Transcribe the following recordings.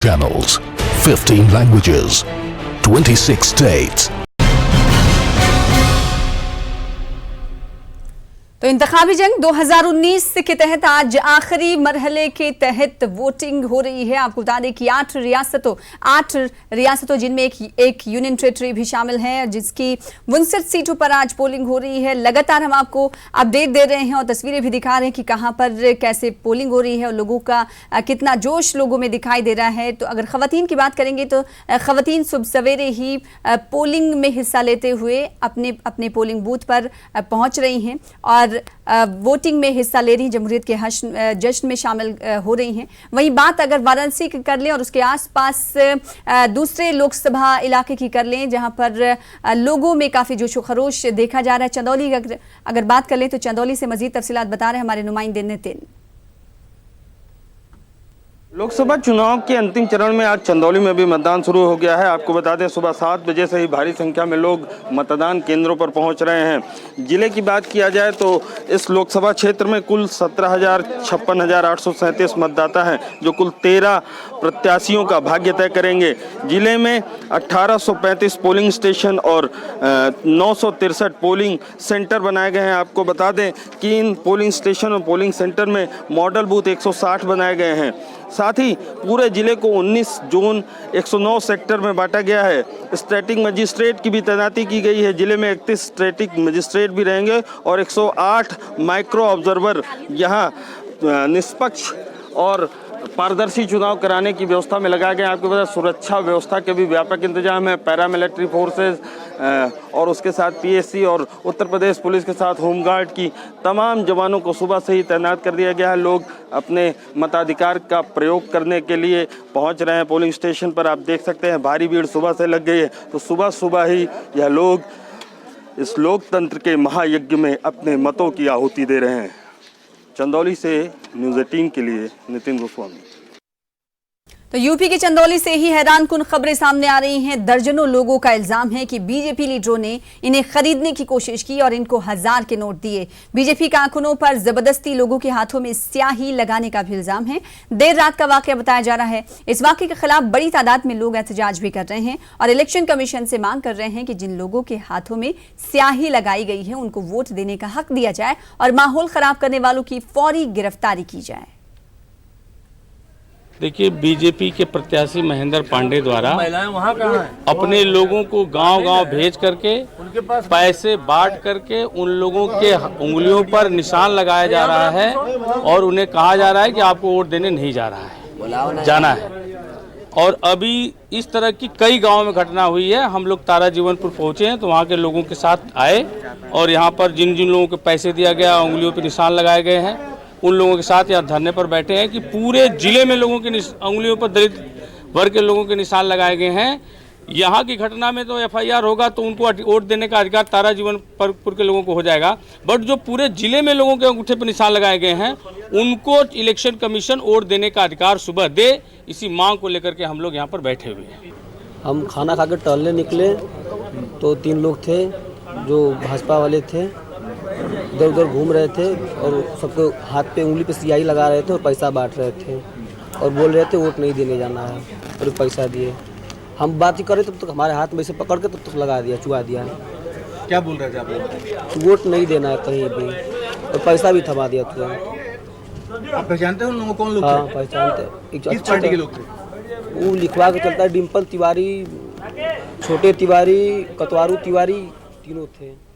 channels, 15 languages, 26 states. तो इंतखाबी जंग 2019 के तहत आज आखिरी मरहले के तहत वोटिंग हो रही है। आपको बता दें कि 8 रियासतों जिनमें एक यूनियन टेरिटरी भी शामिल है, जिसकी 59 सीटों पर आज पोलिंग हो रही है। लगातार हम आपको अपडेट दे रहे हैं और तस्वीरें भी दिखा रहे हैं कि कहां पर कैसे पोलिंग हो रही है और लोगों का कितना जोश लोगों में दिखाई दे रहा है। तो अगर खवातीन की बात करेंगे तो खवातीन सुबह सवेरे ही पोलिंग में हिस्सा लेते हुए अपने अपने पोलिंग बूथ पर पहुंच रही हैं और वोटिंग में हिस्सा ले रही जमहूरियत के जश्न में शामिल हो रही हैं। वहीं बात अगर वाराणसी की कर लें और उसके आसपास दूसरे लोकसभा इलाके की कर लें, जहां पर लोगों में काफ़ी जोश व खरोश देखा जा रहा है। चंदौली अगर बात कर लें तो चंदौली से मजीद तफसीलात बता रहे हैं हमारे नुमाइंदे नितिन। लोकसभा चुनाव के अंतिम चरण में आज चंदौली में भी मतदान शुरू हो गया है। आपको बता दें सुबह 7 बजे से ही भारी संख्या में लोग मतदान केंद्रों पर पहुंच रहे हैं। जिले की बात किया जाए तो इस लोकसभा क्षेत्र में कुल 17,56,837 मतदाता हैं, जो कुल 13 प्रत्याशियों का भाग्य तय करेंगे। जिले में 1835 पोलिंग स्टेशन और 963 पोलिंग सेंटर बनाए गए हैं। आपको बता दें कि इन पोलिंग स्टेशन और पोलिंग सेंटर में मॉडल बूथ 160 बनाए गए हैं। साथ ही पूरे जिले को 19 जोन 109 सेक्टर में बांटा गया है। स्टैटिक मजिस्ट्रेट की भी तैनाती की गई है। जिले में 31 स्टैटिक मजिस्ट्रेट भी रहेंगे और 108 माइक्रो ऑब्जर्वर यहाँ निष्पक्ष और पारदर्शी चुनाव कराने की व्यवस्था में लगाया गया है। आपको पता है सुरक्षा व्यवस्था के भी व्यापक इंतजाम है। पैरामिलिट्री फोर्सेस और उसके साथ पीएससी और उत्तर प्रदेश पुलिस के साथ होमगार्ड की तमाम जवानों को सुबह से ही तैनात कर दिया गया है। लोग अपने मताधिकार का प्रयोग करने के लिए पहुंच रहे हैं पोलिंग स्टेशन पर। आप देख सकते हैं भारी भीड़ सुबह से लग गई है। तो सुबह सुबह ही यह लोग इस लोकतंत्र के महायज्ञ में अपने मतों की आहुति दे रहे हैं। चंदौली से न्यूज़ 18 के लिए नितिन गोस्वामी। तो यूपी के चंदौली से ही हैरानकुन खबरें सामने आ रही हैं। दर्जनों लोगों का इल्जाम है कि बीजेपी लीडरों ने इन्हें खरीदने की कोशिश की और इनको 1000 के नोट दिए। बीजेपी कारकुनों पर जबरदस्ती लोगों के हाथों में स्याही लगाने का भी इल्जाम है। देर रात का वाकया बताया जा रहा है। इस वाकये के खिलाफ बड़ी तादाद में लोग एहतजाज भी कर रहे हैं और इलेक्शन कमीशन से मांग कर रहे हैं कि जिन लोगों के हाथों में स्याही लगाई गई है उनको वोट देने का हक दिया जाए और माहौल खराब करने वालों की फौरी गिरफ्तारी की जाए। देखिए, बीजेपी के प्रत्याशी महेंद्र पांडे द्वारा अपने लोगों को गांव-गांव भेज करके पैसे बांट करके उन लोगों के उंगलियों पर निशान लगाया जा रहा है और उन्हें कहा जा रहा है कि आपको वोट देने नहीं जाना है। और अभी इस तरह की कई गांवों में घटना हुई है। हम लोग तारा जीवनपुर पहुंचे हैं तो वहां के लोगों के साथ आए और यहाँ पर जिन जिन लोगों को पैसे दिया गया, उंगलियों पर निशान लगाए गए हैं, उन लोगों के साथ यहाँ धरने पर बैठे हैं कि पूरे जिले में लोगों की उंगलियों पर दलित वर्ग के लोगों के निशान लगाए गए हैं। यहाँ की घटना में तो एफआईआर होगा तो उनको वोट देने का अधिकार तारा जीवनपुर के लोगों को हो जाएगा, बट जो पूरे जिले में लोगों के अंगूठे पर निशान लगाए गए हैं उनको इलेक्शन कमीशन वोट देने का अधिकार सुबह दे। इसी मांग को लेकर के हम लोग यहाँ पर बैठे हुए हैं। हम खाना खा कर टहलने निकले तो 3 लोग थे जो भाजपा वाले थे, इधर उधर घूम रहे थे और सबको हाथ पे उंगली पे स्याही लगा रहे थे और पैसा बांट रहे थे और बोल रहे थे वोट नहीं देने जाना है और पैसा दिए। हम बात ही करे तब तक हमारे हाथ में से पकड़ के तब तक लगा दिया, चुहा दिया। क्या बोल रहे थे आप? वोट नहीं देना है कहीं भी और पैसा भी थमा दिया तुरंत। आप पहचानते हैं उन लोगों को? कौन लोग? हाँ पहचानते। किस पार्टी के लोग थे? वो लिखवा के चलता है, डिम्पल तिवारी, छोटे तिवारी, कतवारू तिवारी, तीनों थे।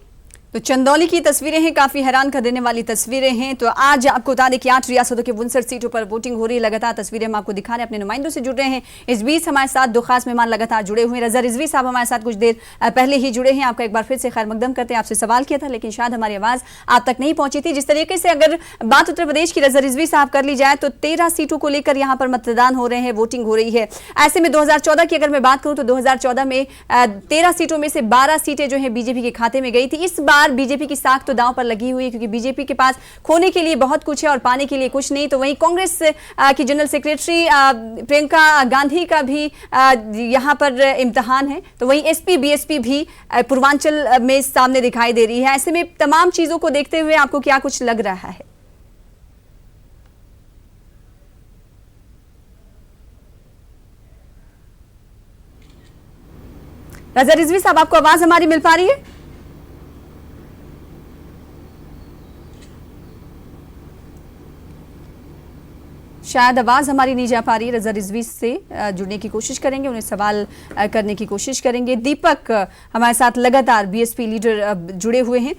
तो चंदौली की तस्वीरें हैं, काफी हैरान कर देने वाली तस्वीरें हैं। तो आज आपको बता दें कि 8 रियासतों के 59 सीटों पर वोटिंग हो रही है। लगातार तस्वीरें हम आपको दिखा रहे हैं, अपने नुमाइंदों से जुड़ रहे हैं। इस बीच हमारे साथ 2 खास मेहमान लगातार जुड़े हुए हैं। रजा रिजवी साहब हमारे साथ कुछ देर पहले ही जुड़े हैं। आपका एक बार फिर से खैर मकदम करते हैं। आपसे सवाल किया था लेकिन शायद हमारी आवाज आप तक नहीं पहुंची थी। जिस तरीके से अगर बात उत्तर प्रदेश की रजा रिजवी साहब कर ली जाए तो 13 सीटों को लेकर यहाँ पर मतदान हो रहे हैं, वोटिंग हो रही है। ऐसे में 2014 की अगर मैं बात करूं तो 2014 में 13 सीटों में से 12 सीटें जो है बीजेपी के खाते में गई थी। इस बार बीजेपी की साख तो दांव पर लगी हुई है क्योंकि बीजेपी के पास खोने के लिए बहुत कुछ है और पाने के लिए कुछ नहीं। तो वहीं कांग्रेस की जनरल सेक्रेटरी प्रियंका गांधी का भी यहां पर इम्तिहान है। तो वहीं एसपी बीएसपी भी पूर्वांचल में सामने दिखाई दे रही है। ऐसे में तमाम चीजों को देखते हुए आपको क्या कुछ लग रहा है? रजा रिजवी साहब, आपको आवाज हमारी मिल पा रही है? शायद आवाज हमारी नहीं जा पा रही। रजा रिजवी से जुड़ने की कोशिश करेंगे, उन्हें सवाल करने की कोशिश करेंगे। दीपक हमारे साथ लगातार बीएसपी लीडर जुड़े हुए हैं।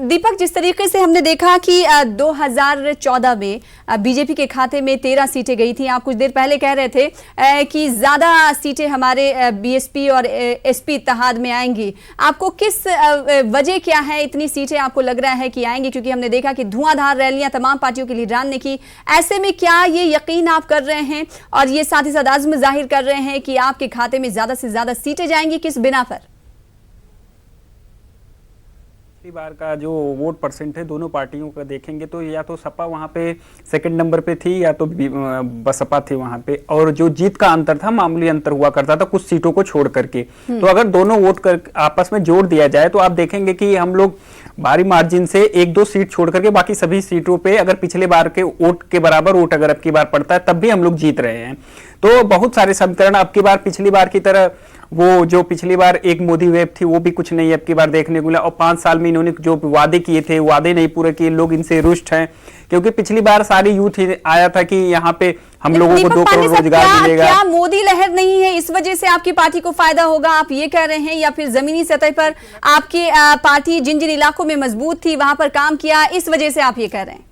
दीपक, जिस तरीके से हमने देखा कि 2014 में बीजेपी के खाते में 13 सीटें गई थी, आप कुछ देर पहले कह रहे थे कि ज्यादा सीटें हमारे बीएसपी और एसपी इत्तेहाद में आएंगी। आपको किस वजह क्या है, इतनी सीटें आपको लग रहा है कि आएंगी? क्योंकि हमने देखा कि धुआंधार रैलियां तमाम पार्टियों के लीडरान ने की। ऐसे में क्या ये यकीन आप कर रहे हैं और ये साथ ही साथ आज़्म जाहिर कर रहे हैं कि आपके खाते में ज्यादा से ज्यादा सीटें जाएंगी, किस बिना पर? पिछली बार का जो वोट परसेंट है दोनों पार्टियों का देखेंगे तो या तो सपा वहां पे सेकंड नंबर पे थी या तो बसपा थी वहां पे, और जो जीत का अंतर था मामूली अंतर हुआ करता था कुछ सीटों को छोड़ करके। तो अगर दोनों वोट कर आपस में जोड़ दिया जाए तो आप देखेंगे कि हम लोग भारी मार्जिन से 1-2 सीट छोड़ करके बाकी सभी सीटों पे अगर पिछले बार के वोट के बराबर वोट अगर अब की बार पड़ता है तब भी हम लोग जीत रहे हैं। तो बहुत सारे समीकरण अब की बार पिछली बार की तरह, वो जो पिछली बार एक मोदी वेव थी वो भी कुछ नहीं अब की बार देखने को मिला, और 5 साल में इन्होंने जो वादे किए थे वादे नहीं पूरे किए। लोग इनसे रुष्ट हैं क्योंकि पिछली बार सारी यूथ आया था कि यहाँ पे हम लोगों को 2 करोड़ रोजगार मिलेगा। क्या मोदी लहर नहीं है, इस वजह से आपकी पार्टी को फायदा होगा, आप ये कह रहे हैं? या फिर जमीनी सतह पर आपकी पार्टी जिन जिन इलाकों में मजबूत थी वहां पर काम किया, इस वजह से आप ये कह रहे हैं?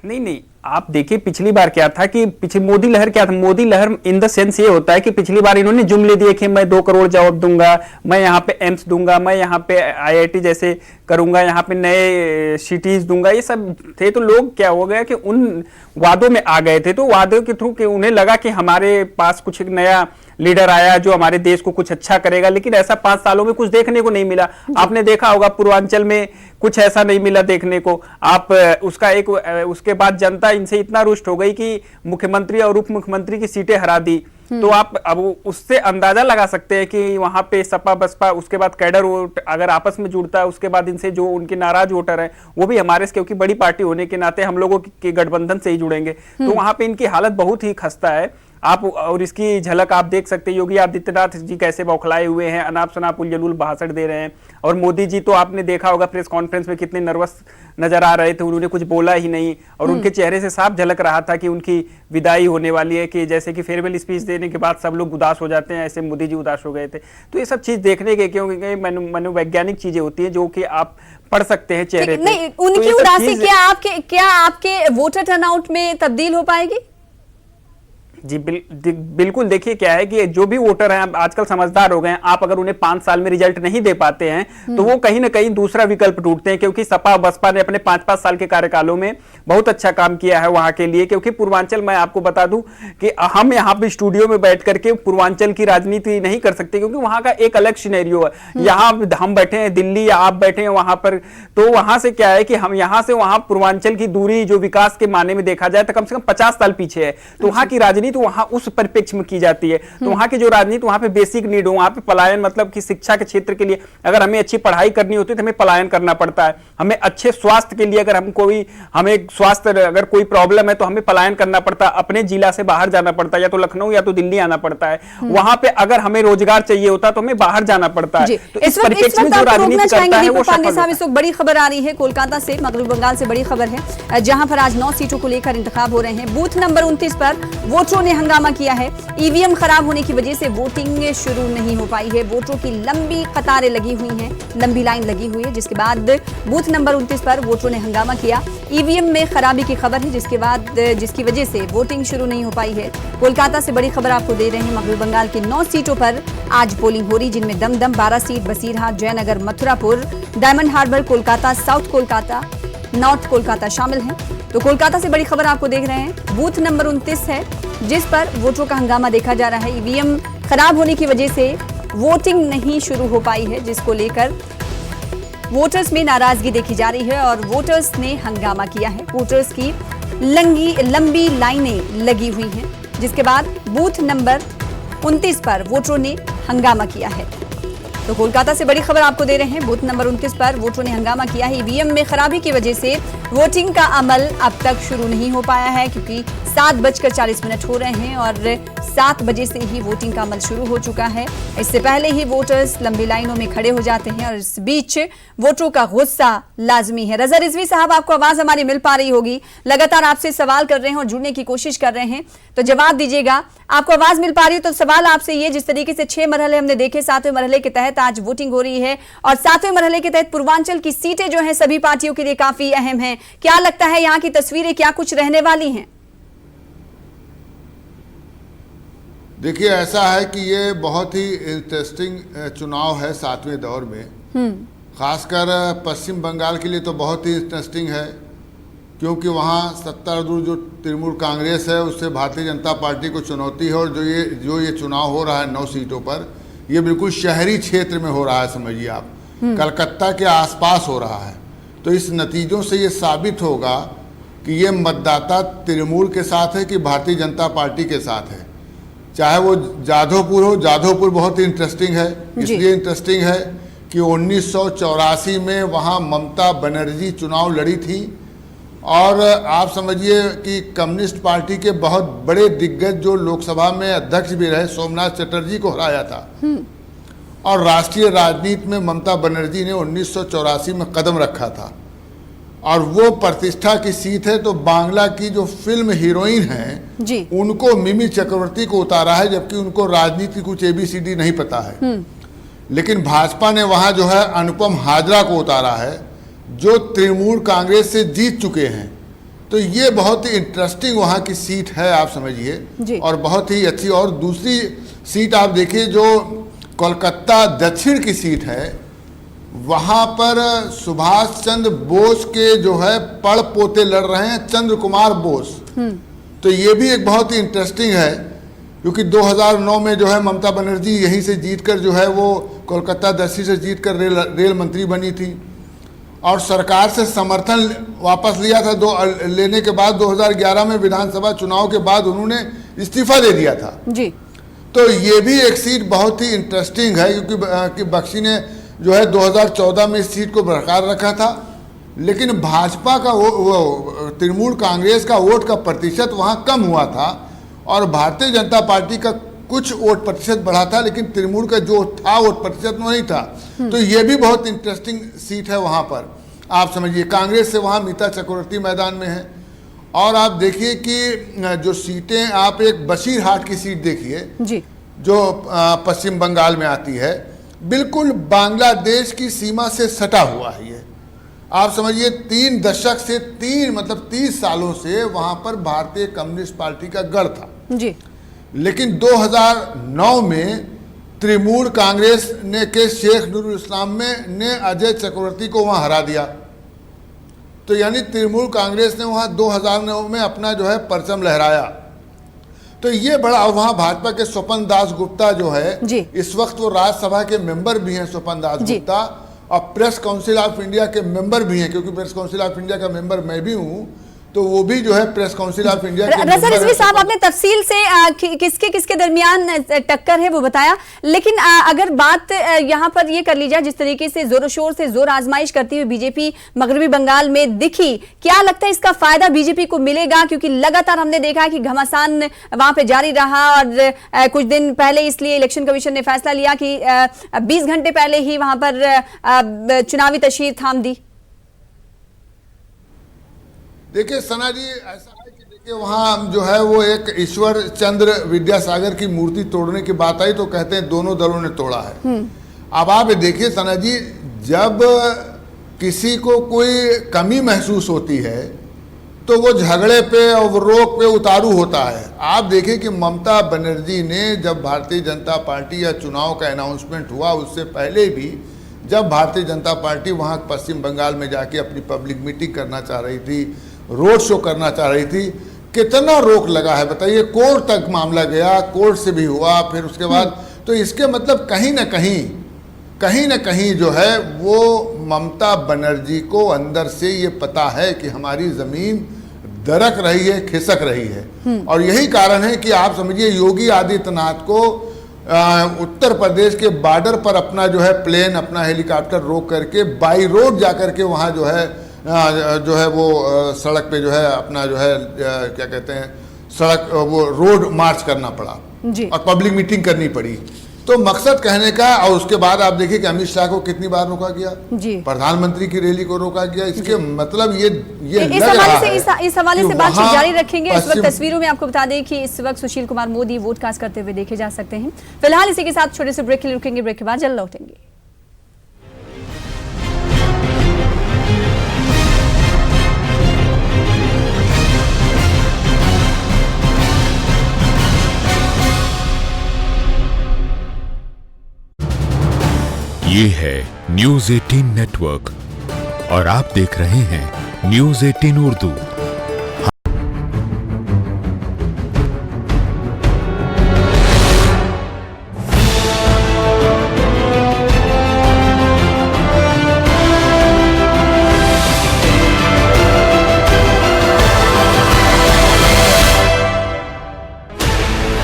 नहीं, आप देखिए पिछली बार क्या था कि पिछली मोदी लहर क्या था। मोदी लहर इन द सेंस ये होता है कि पिछली बार इन्होंने जुमले दिए कि मैं 2 करोड़ जॉब दूंगा, मैं यहाँ पे एम्स दूंगा, मैं यहाँ पे आईआईटी जैसे करूंगा, यहाँ पे नए सिटीज दूंगा, ये सब थे। तो लोग क्या हो गया कि उन वादों में आ गए थे, तो वादों के थ्रू कि उन्हें लगा कि हमारे पास कुछ नया लीडर आया जो हमारे देश को कुछ अच्छा करेगा। लेकिन ऐसा 5 सालों में कुछ देखने को नहीं मिला। आपने देखा होगा पूर्वांचल में कुछ ऐसा नहीं मिला देखने को। आप उसके बाद जनता इनसे इतना रुष्ट हो गई कि मुख्यमंत्री और उप मुख्यमंत्री की सीटें हरा दी। तो आप अब उससे अंदाजा लगा सकते हैं कि वहां पे सपा बसपा, उसके बाद कैडर वोट अगर आपस में जुड़ता है, उसके बाद इनसे जो उनके नाराज वोटर हैं वो भी हमारे, क्योंकि बड़ी पार्टी होने के नाते हम लोगों के गठबंधन से ही जुड़ेंगे। तो वहां पे इनकी हालत बहुत ही खस्ता है। आप और इसकी झलक आप देख सकते हैं, योगी आदित्यनाथ जी कैसे बौखलाए हुए हैं, अनाप शनाप उलझुल भाषण दे रहे हैं। और मोदी जी तो आपने देखा होगा प्रेस कॉन्फ्रेंस में कितने नर्वस नजर आ रहे थे, उन्होंने कुछ बोला ही नहीं। और उनके चेहरे से साफ झलक रहा था कि उनकी विदाई होने वाली है, कि जैसे कि फेयरवेल स्पीच देने के बाद सब लोग उदास हो जाते हैं, ऐसे मोदी जी उदास हो गए थे। तो ये सब चीज देखने के क्योंकि मनोवैज्ञानिक चीजें होती है जो कि आप पढ़ सकते हैं चेहरे पे। नहीं, उनकी उदासी क्या आपके वोटर टर्नआउट में तब्दील हो पाएगी? जी बिल्कुल। देखिए क्या है कि जो भी वोटर हैं आजकल समझदार हो गए हैं। आप अगर उन्हें 5 साल में रिजल्ट नहीं दे पाते हैं तो वो कहीं ना कहीं दूसरा विकल्प ढूंढते हैं, क्योंकि सपा बसपा ने अपने 5-5 साल के कार्यकालों में बहुत अच्छा काम किया है वहां के लिए। क्योंकि पूर्वांचल, मैं आपको बता दूं कि हम यहाँ पे स्टूडियो में बैठ करके पूर्वांचल की राजनीति नहीं कर सकते, क्योंकि वहां का एक अलग सिनेरियो है। यहाँ हम बैठे हैं दिल्ली या आप बैठे हैं वहां पर, तो वहां से क्या है कि हम यहाँ से वहां पूर्वांचल की दूरी जो विकास के माने में देखा जाए तो कम से कम 50 साल पीछे है। तो वहां की राजनीति तो वहां उस परिप्रेक्ष्य में की जाती है। तो वहां की जो राजनीति, वहां पे बेसिक नीड हो, वहां पे पलायन, मतलब कि शिक्षा के क्षेत्र के लिए अगर हमें अच्छी पढ़ाई करनी होती है तो हमें पलायन करना पड़ता है। हमें अच्छे स्वास्थ्य के लिए अगर हमें स्वास्थ्य अगर कोई प्रॉब्लम है तो हमें पलायन करना पड़ता है, अपने जिला से बाहर जाना पड़ता है, या तो लखनऊ या तो दिल्ली आना पड़ता है। वहां पे अगर हमें रोजगार चाहिए होता है तो हमें बाहर जाना पड़ता है। तो इस परिप्रेक्ष्य में जो राजनीति करता है वो सफल होता है। इस वक्त बड़ी खबर आ रही है कोलकाता से, मगरबी बंगाल से बड़ी खबर है, जहां पर आज 9 सीटों को लेकर इंतखाब हो रहे हैं। बूथ नंबर 29 पर वोटरों ने हंगामा किया है। ईवीएम खराब होने की वजह से वोटिंग शुरू नहीं हो पाई है। वोटरों की लंबी कतारें लगी हुई हैं, लंबी लाइन लगी हुई है, जिसके बाद बूथ नंबर 29 पर वोटरों ने हंगामा किया। ईवीएम में खराबी की खबर है, जिसकी वजह से वोटिंग शुरू नहीं हो पाई है। कोलकाता से बड़ी खबर आपको दे रहे हैं। मगरबी बंगाल की 9 सीटों पर आज पोलिंग हो रही, जिनमें Dumdum, 12 seat, Basirhat, Jaynagar, Mathurapur, diamond harbour, Kolkata, south Kolkata, north Kolkata शामिल हैं। तो कोलकाता से बड़ी खबर आपको देख रहे हैं। बूथ नंबर 29 है जिस पर वोटरों का हंगामा देखा जा रहा है। ईवीएम खराब होने की वजह से वोटिंग नहीं शुरू हो पाई है, जिसको लेकर वोटर्स में नाराजगी देखी जा रही है और वोटर्स ने हंगामा किया है। वोटर्स की लंबी लाइनें लगी हुई हैं, जिसके बाद बूथ नंबर 29 पर वोटरों ने हंगामा किया है। तो कोलकाता से बड़ी खबर आपको दे रहे हैं। बूथ नंबर 29 पर वोटरों ने हंगामा किया है। ईवीएम में खराबी की वजह से वोटिंग का अमल अब तक शुरू नहीं हो पाया है, क्योंकि 7:40 हो रहे हैं और 7 बजे से ही वोटिंग का अमल शुरू हो चुका है। इससे पहले ही वोटर्स लंबी लाइनों में खड़े हो जाते हैं और इस बीच वोटरों का गुस्सा लाजमी है। रजा रिजवी साहब, आपको आवाज हमारी मिल पा रही होगी, लगातार आपसे सवाल कर रहे हैं और जुड़ने की कोशिश कर रहे हैं, तो जवाब दीजिएगा। आपको आवाज मिल पा रही है तो सवाल आपसे ये, जिस तरीके से 6 मरहले हमने देखे, 7वें मरहले के तहत आज वोटिंग हो रही है और 7वें मरहले के तहत पूर्वांचल की सीटें जो हैं सभी पार्टियों के लिए काफी अहम हैं। क्या लगता है यहाँ की तस्वीरें क्या कुछ रहने वाली हैं? देखिए, ऐसा है कि ये बहुत ही इंटरेस्टिंग चुनाव है 7वें दौर में। खासकर पश्चिम बंगाल के लिए तो बहुत ही इंटरेस्टिंग है, क्योंकि वहाँ सत्तारूढ़ जो तृणमूल कांग्रेस है उससे भारतीय जनता पार्टी को चुनौती है। और जो ये चुनाव हो रहा है 9 सीटों पर, ये बिल्कुल शहरी क्षेत्र में हो रहा है, समझिए आप, कलकत्ता के आसपास हो रहा है। तो इस नतीजों से ये साबित होगा कि ये मतदाता तृणमूल के साथ है कि भारतीय जनता पार्टी के साथ है। चाहे वो जाधवपुर हो, जाधवपुर बहुत ही इंटरेस्टिंग है। इसलिए इंटरेस्टिंग है कि 1984 में वहाँ ममता बनर्जी चुनाव लड़ी थी और आप समझिए कि कम्युनिस्ट पार्टी के बहुत बड़े दिग्गज जो लोकसभा में अध्यक्ष भी रहे, सोमनाथ चटर्जी को हराया था। और राष्ट्रीय राजनीति में ममता बनर्जी ने 1984 में कदम रखा था और वो प्रतिष्ठा की सीट है। तो बांग्ला की जो फिल्म हीरोइन है उनको मिमी चक्रवर्ती को उतारा है, जबकि उनको राजनीति कुछ ABCD नहीं पता है। लेकिन भाजपा ने वहां जो है अनुपम हाजरा को उतारा है, जो तृणमूल कांग्रेस से जीत चुके हैं। तो ये बहुत ही इंटरेस्टिंग वहां की सीट है, आप समझिए, और बहुत ही अच्छी। और दूसरी सीट आप देखिए, जो कोलकाता दक्षिण की सीट है, वहां पर सुभाष चंद्र बोस के जो है पड़ पोते लड़ रहे हैं, चंद्र कुमार बोस। तो ये भी एक बहुत ही इंटरेस्टिंग है, क्योंकि 2009 में जो है ममता बनर्जी यहीं से जीतकर जो है वो कोलकाता दक्षिण से जीतकर रेल मंत्री बनी थी और सरकार से समर्थन वापस लिया था। लेने के बाद 2011 में विधानसभा चुनाव के बाद उन्होंने इस्तीफा दे दिया था जी। तो ये भी एक सीट बहुत ही इंटरेस्टिंग है, क्योंकि बख्शी ने जो है 2014 में इस सीट को बरकरार रखा था। लेकिन भाजपा का वो तृणमूल कांग्रेस का वोट का प्रतिशत वहां कम हुआ था और भारतीय जनता पार्टी का कुछ वोट प्रतिशत बढ़ा था, लेकिन तृणमूल का जो था वोट प्रतिशत वो नहीं था। तो ये भी बहुत इंटरेस्टिंग सीट है वहां पर, आप समझिए। कांग्रेस से वहां मीता चक्रवर्ती मैदान में है। और आप देखिए कि जो सीटें, आप एक बशीरहाट की सीट देखिए जो पश्चिम बंगाल में आती है, बिल्कुल बांग्लादेश की सीमा से सटा हुआ है। ये आप समझिए 3 दशक से 30 सालों से वहां पर भारतीय कम्युनिस्ट पार्टी का गढ़ था जी। लेकिन 2009 में तृणमूल कांग्रेस ने के शेख नूरुल इस्लाम ने अजय चक्रवर्ती को वहां हरा दिया। तो यानी तृणमूल कांग्रेस ने वहां 2009 में अपना जो है परचम लहराया। तो ये बड़ा, वहां भाजपा के स्वपन दास गुप्ता जो है इस वक्त वो राज्यसभा के मेंबर भी हैं, स्वपन दास गुप्ता, और प्रेस काउंसिल ऑफ इंडिया के मेंबर भी हैं, क्योंकि प्रेस काउंसिल ऑफ इंडिया का मेंबर मैं भी हूं। तो वो भी जो है प्रेस काउंसिल ऑफ इंडिया के रजा रिजवी साहब, आपने तफसील से किसके किसके दरमियान टक्कर है वो बताया, लेकिन अगर बात यहाँ पर ये कर ली जाए, जिस तरीके से जोर शोर से जोर आजमाइश करती हुई बीजेपी मगरबी बंगाल में दिखी, क्या लगता है इसका फायदा बीजेपी को मिलेगा? क्योंकि लगातार हमने देखा कि घमासान वहां पे जारी रहा और कुछ दिन पहले इसलिए इलेक्शन कमीशन ने फैसला लिया कि 20 घंटे पहले ही वहां पर चुनावी तशहीर थाम दी। देखिए सना जी, ऐसा है कि देखिए वहाँ जो है वो एक ईश्वर चंद्र विद्यासागर की मूर्ति तोड़ने की बात आई तो कहते हैं दोनों दलों ने तोड़ा है। अब आप देखिए सना जी, जब किसी को कोई कमी महसूस होती है तो वो झगड़े पे और रोक पे उतारू होता है। आप देखिए कि ममता बनर्जी ने जब भारतीय जनता पार्टी या चुनाव का अनाउंसमेंट हुआ, उससे पहले भी जब भारतीय जनता पार्टी वहाँ पश्चिम बंगाल में जाके अपनी पब्लिक मीटिंग करना चाह रही थी, रोड शो करना चाह रही थी, कितना रोक लगा है बताइए। कोर्ट तक मामला गया, कोर्ट से भी हुआ, फिर उसके बाद। तो इसके मतलब कहीं ना कहीं जो है वो ममता बनर्जी को अंदर से ये पता है कि हमारी जमीन दरक रही है, खिसक रही है। और यही कारण है कि आप समझिए योगी आदित्यनाथ को उत्तर प्रदेश के बॉर्डर पर अपना जो है प्लेन, अपना हेलीकॉप्टर रोक करके बाई रोड जा करके वहाँ जो है वो सड़क पे जो है अपना जो है क्या कहते हैं सड़क वो रोड मार्च करना पड़ा जी। और पब्लिक मीटिंग करनी पड़ी। तो मकसद कहने का, और उसके बाद आप देखिए कि अमित शाह को कितनी बार रोका गया जी, प्रधानमंत्री की रैली को रोका गया। इसके मतलब ये इस हवाले से बातचीत जारी रखेंगे। इस वक्त तस्वीरों में आपको बता दें कि इस वक्त सुशील कुमार मोदी वोट कास्ट करते हुए देखे जा सकते हैं। फिलहाल इसी के साथ छोटे से ब्रेक के लिए रुकेंगे, ब्रेक के बाद जल्द लौटेंगे। ये है न्यूज 18 नेटवर्क और आप देख रहे हैं news 18 Urdu.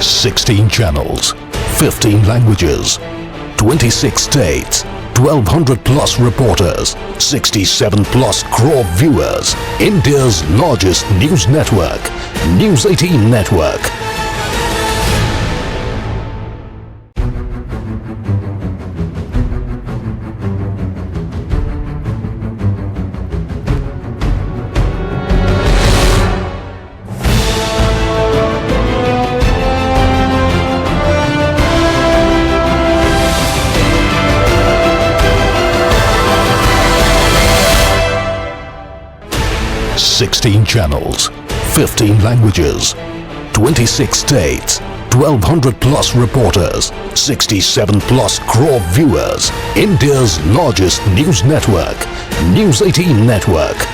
$16 channels, 15 languages, 26 states, 1,200 plus reporters, 67 plus crore viewers. India's largest news network, News 18 Network. $16 channels, 15 languages, 26 states, 1,200 plus reporters, 67 plus crore viewers. India's largest news network, News 18 Network.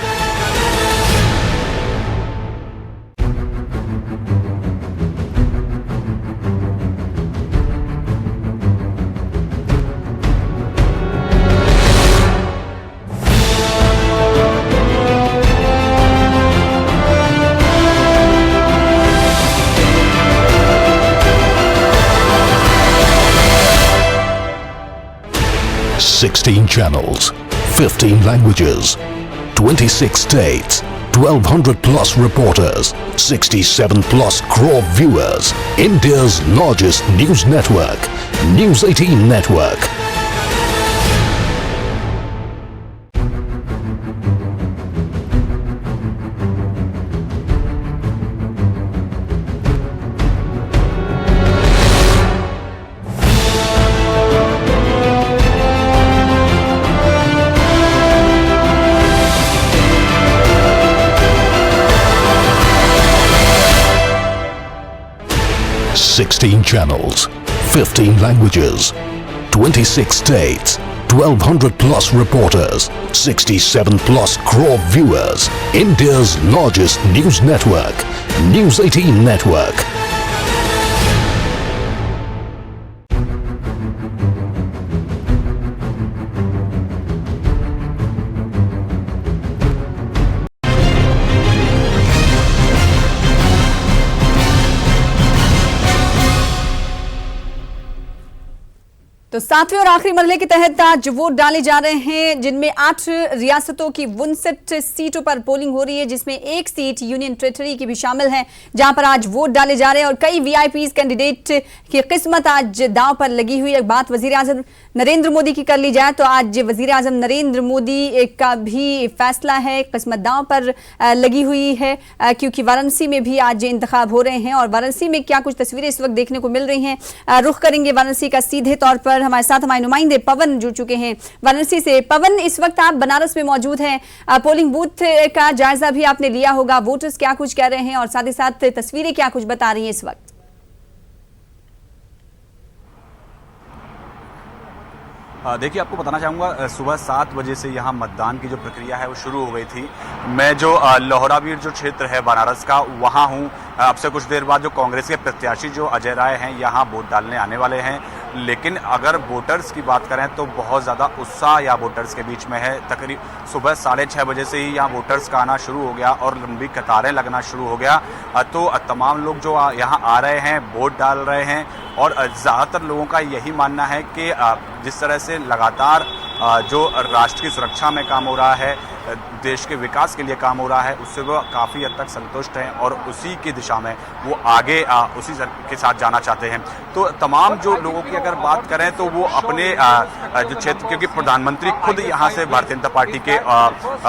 $16 channels, 15 languages, 26 states, 1,200 plus reporters, 67 plus crore viewers. India's largest news network, News 18 Network. $16 channels, 15 languages, 26 states, 1,200 plus reporters, 67 plus crore viewers. India's largest news network, News 18 Network. तो सातवें और आखिरी मरहले के तहत आज vote डाले जा रहे हैं, जिनमें 8 रियासतों की 59 सीटों पर पोलिंग हो रही है, जिसमें एक सीट यूनियन टेरिटरी की भी शामिल है, जहां पर आज वोट डाले जा रहे हैं और कई वीआईपी कैंडिडेट की किस्मत आज दांव पर लगी हुई है। बात वजीर आजम नरेंद्र मोदी की कर ली जाए तो आज वजीर आजम नरेंद्र मोदी का भी फैसला है, किस्मत दांव पर लगी हुई है, क्योंकि वाराणसी में भी आज इंतखाब हो रहे हैं और वाराणसी में क्या कुछ तस्वीरें इस वक्त देखने को मिल रही हैं। रुख करेंगे वाराणसी का सीधे तौर पर, हमारे साथ हमारे नुमाइंदे पवन जुड़ चुके हैं वाराणसी से। पवन, इस वक्त आप बनारस में मौजूद हैं, पोलिंग बूथ का जायजा भी आपने लिया होगा, वोटर्स क्या कुछ कह रहे हैं और साथ ही साथ तस्वीरें क्या कुछ बता रही हैं इस वक्त? देखिए, आपको बताना चाहूँगा सुबह 7 बजे से यहाँ मतदान की जो प्रक्रिया है वो शुरू हो गई थी। मैं जो लोहराबीर जो क्षेत्र है बनारस का, वहाँ हूँ। अब से कुछ देर बाद जो कांग्रेस के प्रत्याशी जो अजय राय हैं यहाँ वोट डालने आने वाले हैं। लेकिन अगर वोटर्स की बात करें तो बहुत ज़्यादा उत्साह यहाँ वोटर्स के बीच में है। तकरीब सुबह 6:30 बजे से ही यहाँ वोटर्स का आना शुरू हो गया और लंबी कतारें लगना शुरू हो गया। तो तमाम लोग जो यहाँ आ रहे हैं, वोट डाल रहे हैं और ज़्यादातर लोगों का यही मानना है कि जिस तरह से लगातार जो राष्ट्र की सुरक्षा में काम हो रहा है, देश के विकास के लिए काम हो रहा है, उससे वो काफ़ी हद तक संतुष्ट हैं और उसी की दिशा में वो आगे उसी के साथ जाना चाहते हैं। तो तमाम जो लोगों की अगर बात करें तो वो अपने जो क्षेत्र, क्योंकि प्रधानमंत्री खुद यहाँ से भारतीय जनता पार्टी के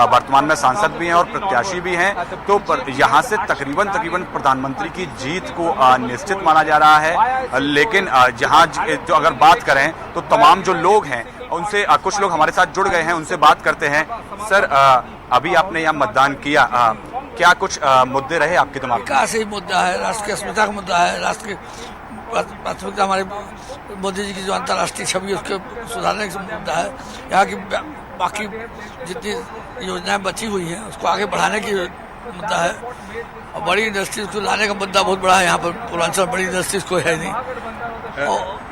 वर्तमान में सांसद भी हैं और प्रत्याशी भी हैं, तो यहाँ से तकरीबन प्रधानमंत्री की जीत को निश्चित माना जा रहा है। लेकिन जहाँ जो अगर बात करें तो तमाम जो लोग हैं उनसे कुछ लोग हमारे साथ जुड़ गए हैं, उनसे बात करते हैं। सर, अभी आपने यहाँ मतदान किया, क्या कुछ मुद्दे रहे आपके दिमाग में? विकास ही मुद्दा है, राष्ट्र की अस्मिता का मुद्दा है, राष्ट्र की प्राथमिकता हमारे मोदी जी की जो अंतर्राष्ट्रीय छवि उसके सुधारने का मुद्दा है। यहाँ की बाकी जितनी योजनाएं बची हुई हैं उसको आगे बढ़ाने की मुद्दा है और बड़ी इंडस्ट्रीज को लाने का मुद्दा बहुत बड़ा है। यहाँ पर पूर्वांचल बड़ी इंडस्ट्रीज कोई है नहीं।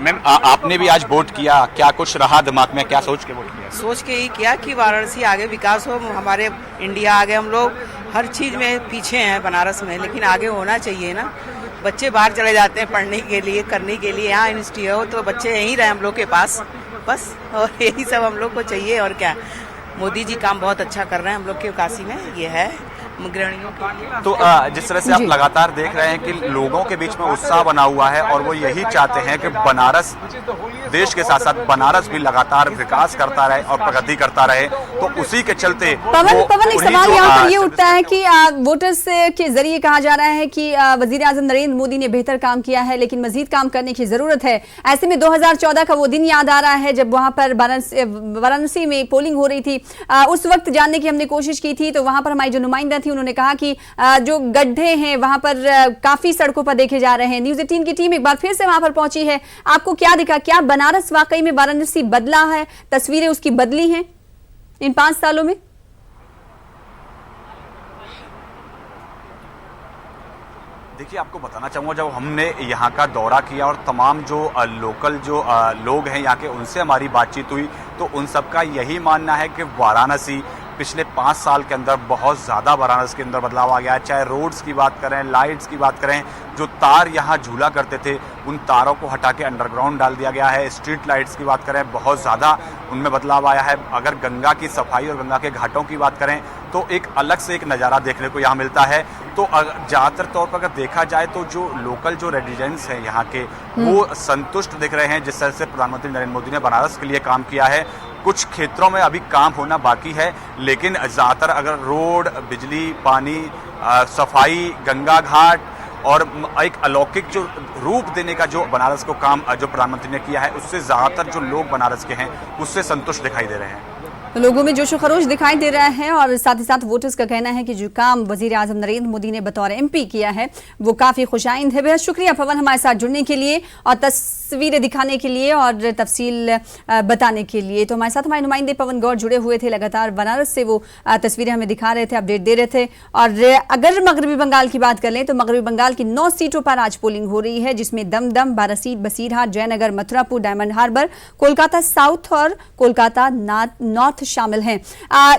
मैम, आपने भी आज वोट किया, क्या कुछ रहा दिमाग में, क्या सोच के वोट किया? सोच के ही किया कि वाराणसी आगे विकास हो, हमारे इंडिया आगे। हम लोग हर चीज में पीछे हैं बनारस में, लेकिन आगे होना चाहिए ना। बच्चे बाहर चले जाते हैं पढ़ने के लिए, करने के लिए, यहाँ यूनिवर्सिटी हो तो बच्चे यहीं रहे हम लोग के पास बस, और यही सब हम लोग को चाहिए। और क्या, मोदी जी काम बहुत अच्छा कर रहे हैं हम लोग के काशी में, ये है गृहिणियों के लिए। तो जिस तरह से आप लगातार देख रहे हैं कि लोगों के बीच में उत्साह बना हुआ है और वो यही चाहते हैं कि बनारस देश के साथ साथ बनारस भी लगातार विकास करता रहे और प्रगति करता रहे, तो उसी के चलते पवन एक सवाल यहाँ पर ये उठता है कि वोटर्स के जरिए कहा जा रहा है कि वजीर आजम नरेंद्र मोदी ने बेहतर काम किया है लेकिन मजीद काम करने की जरूरत है। ऐसे में 2014 का वो दिन याद आ रहा है जब वहां पर वाराणसी में पोलिंग हो रही थी। उस वक्त जानने की हमने कोशिश की थी, तो वहां पर हमारी जो नुमाइंदा थी उन्होंने कहा कि जो गड्ढे हैं वहां पर काफी सड़कों पर देखे जा रहे हैं। न्यूज़ 18 की टीम एक बार फिर से वहां पर पहुंची है। आपको क्या दिखा? क्या बनारस वाकई में वाराणसी बदला है? तस्वीरें उसकी बदली हैं इन 5 सालों में? देखिए, आपको बताना चाहूँगा, जब हमने यहाँ का दौरा किया और तमाम जो लोकल जो लोग हैं यहाँ के, उनसे हमारी बातचीत हुई, तो उन सबका यही मानना है कि वाराणसी पिछले 5 साल के अंदर बहुत ज़्यादा वाराणसी के अंदर बदलाव आ गया है। चाहे रोड्स की बात करें, लाइट्स की बात करें, जो तार यहाँ झूला करते थे उन तारों को हटा के अंडरग्राउंड डाल दिया गया है। स्ट्रीट लाइट्स की बात करें, बहुत ज़्यादा उनमें बदलाव आया है। अगर गंगा की सफाई और गंगा के घाटों की बात करें तो एक अलग से एक नज़ारा देखने को यहाँ मिलता है। तो ज़्यादातर तौर पर अगर देखा जाए तो जो लोकल जो रेजिडेंट्स हैं यहाँ के, वो संतुष्ट दिख रहे हैं जिस तरह से प्रधानमंत्री नरेंद्र मोदी ने बनारस के लिए काम किया है। कुछ क्षेत्रों में अभी काम होना बाकी है, लेकिन ज़्यादातर अगर रोड, बिजली, पानी, सफाई, गंगा घाट और एक अलौकिक जो रूप देने का जो बनारस को काम जो प्रधानमंत्री ने किया है, उससे ज़्यादातर जो लोग बनारस के हैं उससे संतुष्ट दिखाई दे रहे हैं। लोगों में जोशो खरोश दिखाई दे रहा है और साथ ही साथ वोटर्स का कहना है कि जो काम वजीर आजम नरेंद्र मोदी ने बतौर MP किया है वो काफ़ी खुशाइंद है। बेहद शुक्रिया पवन हमारे साथ जुड़ने के लिए और तस्वीरें दिखाने के लिए और तफसील बताने के लिए। तो हमारे साथ हमारे नुमाइंदे पवन गौर जुड़े हुए थे, लगातार बनारस से वो तस्वीरें हमें दिखा रहे थे, अपडेट दे रहे थे। और अगर मगरबी बंगाल की बात कर लें तो मगरबी बंगाल की 9 सीटों पर आज पोलिंग हो रही है, जिसमें Dum Dum, Barasat, Basirhat, Jaynagar, Mathurapur, diamond harbour, Kolkata South और कोलकाता नॉर्थ शामिल हैं।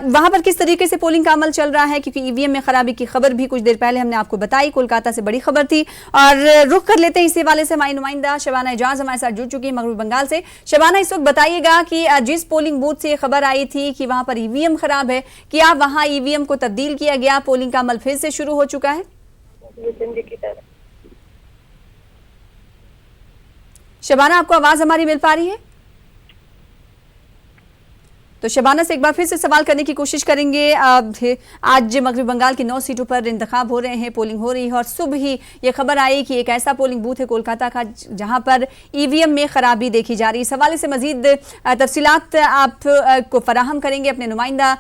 वहां पर किस तरीके से पोलिंग का अमल चल रहा है, क्योंकि EVM में खराबी की खबर भी कुछ देर पहले हमने आपको बताई, कोलकाता से बड़ी खबर थी। और रुख कर लेते हैं इस हवाले से हमारी नुमाइंदा शबाना एजाज हमारे साथ जुड़ चुकी है मगरबी बंगाल से। शबाना, इस वक्त बताइएगा कि जिस पोलिंग बूथ से खबर आई थी कि वहां पर EVM खराब है, क्या वहां EVM को तब्दील किया गया, पोलिंग का अमल फिर से शुरू हो चुका है? शबाना, आपको आवाज हमारी मिल पा रही है? तो शबाना से एक बार फिर से सवाल करने की कोशिश करेंगे। आज मगरबी बंगाल की 9 सीटों पर इंतखाब हो रहे हैं, पोलिंग हो रही है और सुबह ही ये खबर आई कि एक ऐसा पोलिंग बूथ है कोलकाता का जहां पर EVM में खराबी देखी जा रही है। इस हवाले से मजीद तफसीलात आप को फराहम करेंगे, अपने नुमाइंदा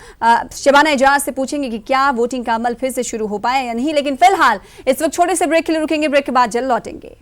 शबाना एजाज से पूछेंगे कि क्या वोटिंग का अमल फिर से शुरू हो पाया या नहीं। लेकिन फिलहाल इस वक्त छोटे से ब्रेक के लिए रुकेंगे, ब्रेक के बाद जल्द लौटेंगे।